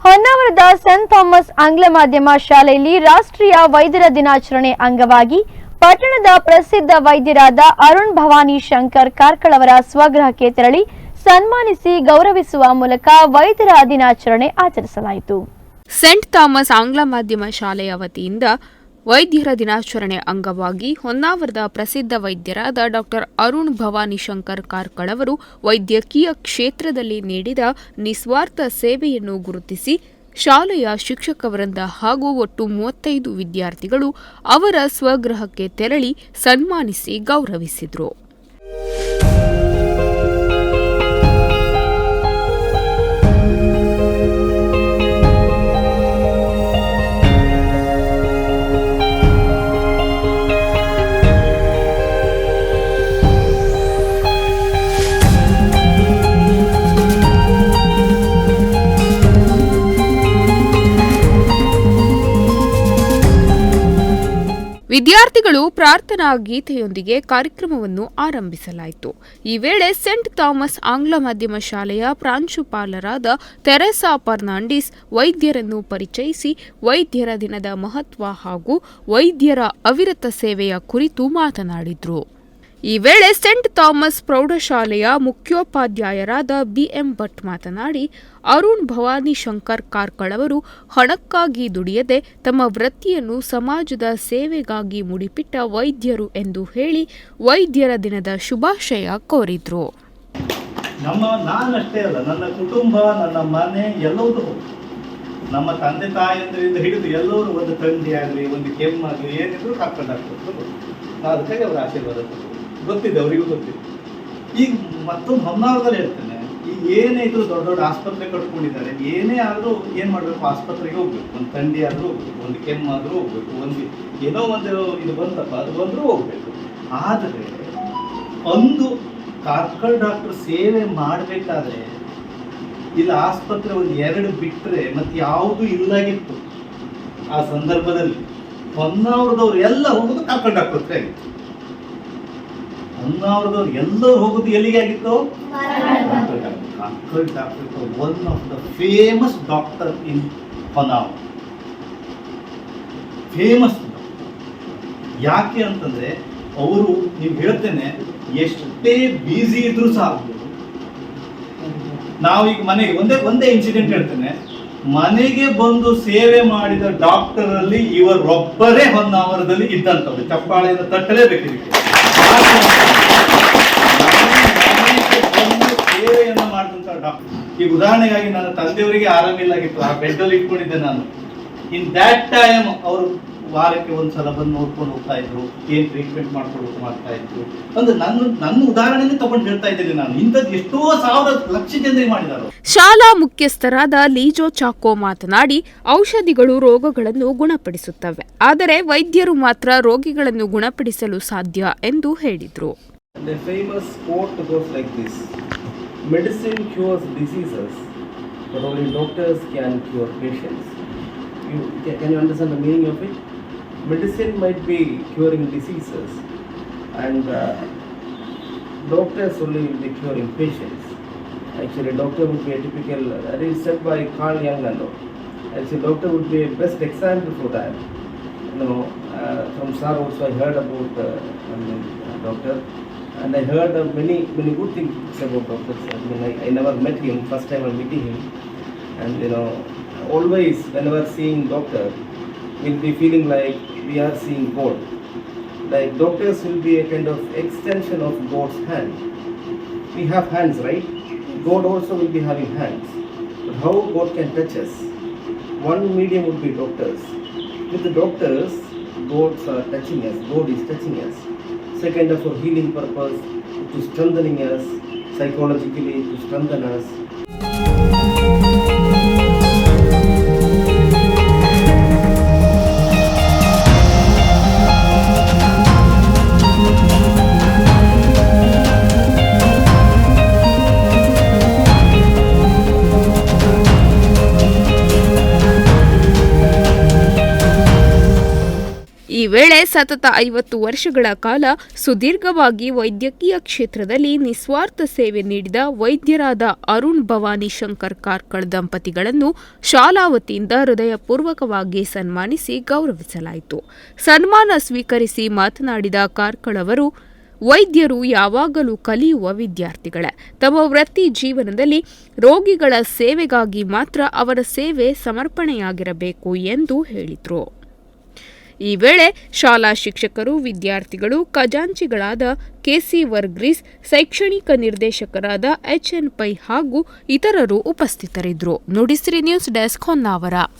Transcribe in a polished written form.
ಹೊನ್ನಾವರದ scent Thomas ಆಂಗ್ಲ ಮಾಧ್ಯಮ ಶಾಲೆಯಲ್ಲಿ ರಾಷ್ಟ್ರೀಯ ವೈದ್ಯರ ದಿನಾಚರಣೆ ಅಂಗವಾಗಿ ಪಟ್ಟಣದ ಪ್ರಸಿದ್ಧ ವೈದ್ಯರಾದ ಅರುಣ್ ಭವಾನಿ ಶಂಕರ್ ಕಾರ್ಕಳ ಅವರ ಸ್ವಗೃಹಕ್ಕೆ ತೆರಳಿ ಸನ್ಮಾನಿಸಿ ಗೌರವಿಸುವ ಮೂಲಕ ವೈದ್ಯರ ದಿನಾಚರಣೆ ಆಚರಿಸಲಾಯಿತು. ಸೆಂಟ್ ಥಾಮಸ್ ಆಂಗ್ಲ ಮಾಧ್ಯಮ ಶಾಲೆಯ ವತಿಯಿಂದ ವೈದ್ಯರ ದಿನಾಚರಣೆ ಅಂಗವಾಗಿ ಹೊನ್ನಾವರದ ಪ್ರಸಿದ್ಧ ವೈದ್ಯರಾದ ಡಾ ಅರುಣ್ ಭವಾನಿ ಶಂಕರ್ ಕಾರ್ಕಳ ಅವರು ವೈದ್ಯಕೀಯ ಕ್ಷೇತ್ರದಲ್ಲಿ ನೀಡಿದ ನಿಸ್ವಾರ್ಥ ಸೇವೆಯನ್ನು ಗುರುತಿಸಿ ಶಾಲೆಯ ಶಿಕ್ಷಕ ವೃಂದ ಹಾಗೂ ಒಟ್ಟು 35 ವಿದ್ಯಾರ್ಥಿಗಳು ಅವರ ಸ್ವಗೃಹಕ್ಕೆ ತೆರಳಿ ಸನ್ಮಾನಿಸಿ ಗೌರವಿಸಿದರು. ವಿದ್ಯಾರ್ಥಿಗಳು ಪ್ರಾರ್ಥನಾ ಗೀತೆಯೊಂದಿಗೆ ಕಾರ್ಯಕ್ರಮವನ್ನು ಆರಂಭಿಸಲಾಯಿತು. ಈ ವೇಳೆ ಸೆಂಟ್ ಥಾಮಸ್ ಆಂಗ್ಲ ಮಾಧ್ಯಮ ಶಾಲೆಯ ಪ್ರಾಂಶುಪಾಲರಾದ ತೆರೆಸಾ ಫರ್ನಾಂಡಿಸ್ ವೈದ್ಯರನ್ನು ಪರಿಚಯಿಸಿ ವೈದ್ಯರ ದಿನದ ಮಹತ್ವ ಹಾಗೂ ವೈದ್ಯರ ಅವಿರತ ಸೇವೆಯ ಕುರಿತು ಮಾತನಾಡಿದರು. ಈ ವೇಳೆ ಸೆಂಟ್ ಥಾಮಸ್ ಪ್ರೌಢಶಾಲೆಯ ಮುಖ್ಯೋಪಾಧ್ಯಾಯರಾದ ಬಿಎಂ ಭಟ್ ಮಾತನಾಡಿ, ಅರುಣ್ ಭವಾನಿ ಶಂಕರ್ ಕಾರ್ಕಳ ಅವರು ಹಣಕ್ಕಾಗಿ ದುಡಿಯದೆ ತಮ್ಮ ವೃತ್ತಿಯನ್ನು ಸಮಾಜದ ಸೇವೆಗಾಗಿ ಮುಡಿಪಿಟ್ಟ ವೈದ್ಯರು ಎಂದು ಹೇಳಿ ವೈದ್ಯರ ದಿನದ ಶುಭಾಶಯ ಕೋರಿದ್ರು. ನಾನಷ್ಟೇ ಅಲ್ಲ, ನನ್ನ ಕುಟುಂಬ, ನನ್ನ ಮನೆ ಎಲ್ಲವೂ, ನಮ್ಮ ತಂದೆ ತಾಯಿಯಿಂದ ಹಿಡಿದು ಎಲ್ಲರೂ ಒಂದು ಥಂಡಿ ಆಗಲಿ ಒಂದು ಕೆಮ್ಮಾಗಲಿ ಏನಿದ್ರು ಕರ್ಕೊಂಡಾಗ್ತದೆ. ಅದಕ್ಕಾಗಿ ಅವರ ಆಶೀರ್ವಾದ ಗೊತ್ತಿದೆ, ಅವರಿಗೂ ಗೊತ್ತಿದೆ. ಈಗ ಮತ್ತೊಂದು ಹೊನ್ನಾವರದಲ್ಲಿ ಹೇಳ್ತೇನೆ, ಈಗ ಏನೇ ಇದ್ರು ದೊಡ್ಡ ದೊಡ್ಡ ಆಸ್ಪತ್ರೆ ಕಟ್ಕೊಂಡಿದ್ದಾರೆ, ಏನೇ ಆದರೂ ಏನು ಮಾಡಬೇಕು, ಆಸ್ಪತ್ರೆಗೆ ಹೋಗ್ಬೇಕು. ಒಂದು ಥಂಡಿ ಆದರೂ ಹೋಗ್ಬೇಕು, ಒಂದು ಕೆಮ್ಮಾದರೂ ಹೋಗ್ಬೇಕು, ಒಂದು ಏನೋ ಒಂದು ಇದು ಬಂತಪ್ಪ ಅದು ಬಂದರೂ ಹೋಗ್ಬೇಕು. ಆದರೆ ಒಂದು ಕಾರ್ಕಳ ಡಾಕ್ಟರ್ ಸೇವೆ ಮಾಡಬೇಕಾದ್ರೆ ಇಲ್ಲಿ ಆಸ್ಪತ್ರೆ ಒಂದು 2 ಬಿಟ್ಟರೆ ಮತ್ತೆ ಯಾವುದೂ ಇಲ್ಲಾಗಿತ್ತು. ಆ ಸಂದರ್ಭದಲ್ಲಿ ಹೊನ್ನಾವರದವ್ರು ಎಲ್ಲ ಹೋಗೋದು ಕಾರ್ಕಳ ಡಾಕ್ಟರ್ ಆಗಿತ್ತು. ಹೊನ್ನಾವರದವ್ರು ಎಲ್ಲರೂ ಹೋಗೋದು ಎಲ್ಲಿಗೆ ಆಗಿತ್ತು? Karkala doctor one of the famous doctor in Honnavar. Famous ಯಾಕೆ ಅಂತಂದ್ರೆ ಅವರು, ನೀವು ಹೇಳ್ತೇನೆ, ಎಷ್ಟೇ ಬ್ಯುಸಿ ಇದ್ರು ಸಾಕು. ನಾವೀಗ ಮನೆಗೆ ಒಂದೇ ಇನ್ಸಿಡೆಂಟ್ ಹೇಳ್ತೇನೆ, ಮನೆಗೆ ಬಂದು ಸೇವೆ ಮಾಡಿದ ಡಾಕ್ಟರ್ ಅಲ್ಲಿ ಇವರೊಬ್ಬರೇ ಹೊನ್ನಾವರದಲ್ಲಿ ಇದ್ದಂಥವ್ರು. ಚಪ್ಪಾಳೆಯನ್ನು ತಟ್ಟಲೇಬೇಕು. ಸೇವೆಯನ್ನು ಮಾಡಿದಂಥ ಡಾಕ್ಟರ್. ಈಗ ಉದಾಹರಣೆಗಾಗಿ ನನ್ನ ತಂದೆಯವರಿಗೆ ಆರಾಮಿಲ್ಲಾಗಿತ್ತು, ಆ ಬೆಡ್ ಅಲ್ಲಿ ಇಟ್ಕೊಂಡಿದ್ದೆ ನಾನು. ಇನ್ ದ್ಯಾಟ್ ಟೈಮ್ ಅವರು ವಾರಕ್ಕೆ ಒಂದ್ಸಲ ಬಂದು ನೋಡ್ಕೊಂಡು ಹೋಗ್ತಾ ಇದ್ರು, ಏನ್ ಟ್ರೀಟ್ಮೆಂಟ್ ಮಾಡ್ತಾ ಇದ್ರು. ಅಂದ್ರೆ ನನ್ನ ಉದಾಹರಣೆನೇ ತಗೊಂಡು ಹೇಳ್ತಾ ಇದ್ದೇನೆ ನಾನು. ಇಂಥದ್ದು ಎಷ್ಟೋ ಸಾವಿರ ಲಕ್ಷ ಜನರಿಗೆ ಮಾಡಿದ್ದಾರೆ. ಶಾಲಾ ಮುಖ್ಯಸ್ಥರಾದ ಲೀಜೋ ಚಾಕೋ ಮಾತನಾಡಿ, ಔಷಧಿಗಳು ರೋಗಗಳನ್ನು ಗುಣಪಡಿಸುತ್ತವೆ, ಆದರೆ ವೈದ್ಯರು ಮಾತ್ರ ರೋಗಿಗಳನ್ನು ಗುಣಪಡಿಸಲು ಸಾಧ್ಯ ಎಂದು ಹೇಳಿದರು. The famous quote goes like this: medicine cures diseases, but only doctors can cure patients. Can you understand the meaning of it? Medicine might be curing diseases, and doctors only will be curing patients. Actually, doctor would be a typical, that is said by Carl Jung and all. Actually, doctor would be a best example for that. From sir also I heard about doctor, and I heard many good things about doctors. I never met him, first time I'm meeting him, and always whenever seeing doctor, we'll be feeling like we are seeing God. Like doctors will be a kind of extension of God's hand. We have hands, right? God also will be having hands. But how God can touch us? One medium would be doctors. With the doctors, gods are touching us. God is touching us. Second of a healing purpose, to strengthening us psychologically, to strengthen us. ಈ ಈ ವೇಳೆ ಸತತ 50 ವರ್ಷಗಳ ಕಾಲ ಸುದೀರ್ಘವಾಗಿ ವೈದ್ಯಕೀಯ ಕ್ಷೇತ್ರದಲ್ಲಿ ನಿಸ್ವಾರ್ಥ ಸೇವೆ ನೀಡಿದ ವೈದ್ಯರಾದ ಅರುಣ್ ಭವಾನಿ ಶಂಕರ್ ಕಾರ್ಕಳ ದಂಪತಿಗಳನ್ನು ಶಾಲಾ ವತಿಯಿಂದ ಹೃದಯಪೂರ್ವಕವಾಗಿ ಸನ್ಮಾನಿಸಿ ಗೌರವಿಸಲಾಯಿತು. ಸನ್ಮಾನ ಸ್ವೀಕರಿಸಿ ಮಾತನಾಡಿದ ಕಾರ್ಕಳ ಅವರು, ವೈದ್ಯರು ಯಾವಾಗಲೂ ಕಲಿಯುವ ವಿದ್ಯಾರ್ಥಿಗಳೇ. ತಮ್ಮ ವೃತ್ತಿ ಜೀವನದಲ್ಲಿ ರೋಗಿಗಳ ಸೇವೆಗಾಗಿ ಮಾತ್ರ ಅವರ ಸೇವೆ ಸಮರ್ಪಣೆಯಾಗಿರಬೇಕು ಎಂದು ಹೇಳಿದರು. ಈ ವೇಳೆ ಶಾಲಾ ಶಿಕ್ಷಕರು, ವಿದ್ಯಾರ್ಥಿಗಳು, ಖಜಾಂಚಿಗಳಾದ ಕೆಸಿ ವರ್ಗ್ರೀಸ್, ಶೈಕ್ಷಣಿಕ ನಿರ್ದೇಶಕರಾದ HN ಪೈ ಹಾಗೂ ಇತರರು ಉಪಸ್ಥಿತರಿದ್ದರು. Nudisiri news desk Honnavar.